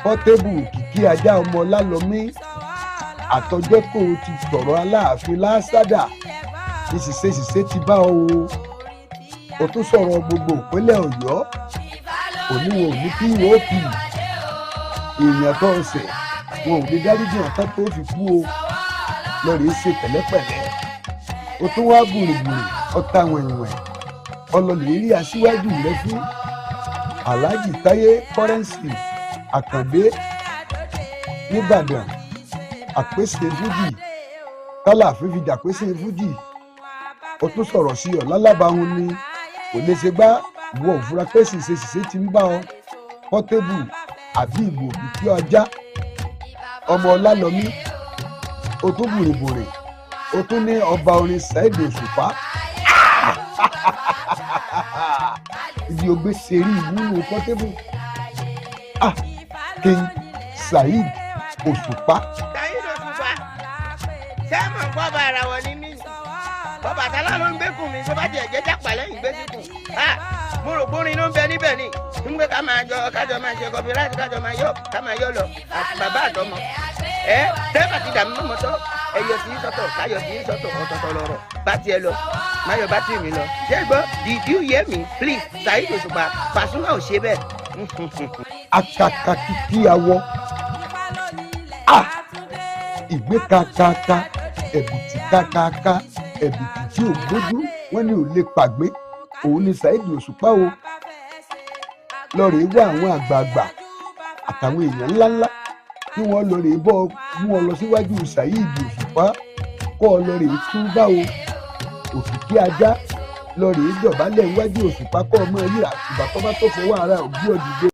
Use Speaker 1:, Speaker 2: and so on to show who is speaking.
Speaker 1: Portable Kìkì Ajá ọmọ Ọlálọmí àtọjọ́ tó o ti sọ̀rọ̀ Aláàfin Lásádà ìṣìṣẹ́ ti bá ọ o tún sọ̀rọ̀ gbogbo ìpínlẹ̀ Ọ̀yọ́ òníwò ní POP èèyàn tó ọ̀sẹ̀ wọn ò lè dáríjì ọ̀tá tó fi kú o lọ́ọ̀rẹ́ ṣe pẹ̀lẹ́pẹ̀lẹ́ o tún wá gbùrùgbùrù ọ̀tá wẹ̀wẹ̀ ọlọ́lẹ̀ rí aṣíwájú rẹ fún Alhaji Táyé Kọ́rẹ́ǹsì Àkàndé nìbàdàn àpèsè fújì tálà fífi dàpèsè fújì o tún sọ̀rọ̀ sí ọ lálábàáhùn ni kò lè ṣe gbá ìwọ òfurá pé ṣìṣe ti ń bá ọ Portable àbí ìbò Kìkì Ajá ọmọ Ọlálọmí o tún bùrìbùrì o tún ní ọba orin Saheed Òṣùpá ibi ògbé ṣeré ìwúlò Portable King Saheed Òṣùpá.
Speaker 2: Saheed Òṣùpá ṣé mọ̀ ń kọ́ bá ara wọn ní mí bọ́bà tálá ló ń gbé kùn mi tó bá tiẹ̀ jẹ́ jápa lẹ́yìn gbé sí kùn mo rò gbórin ló ń bẹ níbẹ̀ ni ń gbé kájọ máa ṣe copyright kájọ máa yọ lọ àti bàbá àtọmọ tẹ́fà ti dàmí mọ́mọ́ tọ́ ẹyọ sí sọ́tọ̀ káyọ̀ sí sọ́tọ̀ ọ̀tọ̀ọ̀tọ̀ lọ́rọ̀ bá tiẹ̀ lọ máyọ̀ bá tì mí lọ ṣé gbọ́ did you hear me please Saheed Òṣùpá Pasuma ò ṣe bẹ́ẹ̀.
Speaker 1: Akaka Kìkì Awọ ìgbé kakaka ẹ̀bìtì kakaka ẹ̀bìtì tí ò gbójú wọ́n ní ò lè pàgbé òun ni Saheed Òṣùpá o lọ́ọ̀rẹ́ wá àwọn àgbààgbà àtàwọn èèyàn ńláńlá kí wọ́n lọ́ọ̀rẹ́ bọ́ mú ọ lọ síwájú Saheed Òṣùpá kọ́ ọ lọ́ọ̀rẹ́ tún bá o Kìkì Ajá lọ́ọ̀rẹ́ dọ̀bálẹ̀ iwájú Òṣùpá kọ́ ọmọ yìí àtìgbà tó bá tó fọwọ́ ara òbí ọ̀dìdẹ.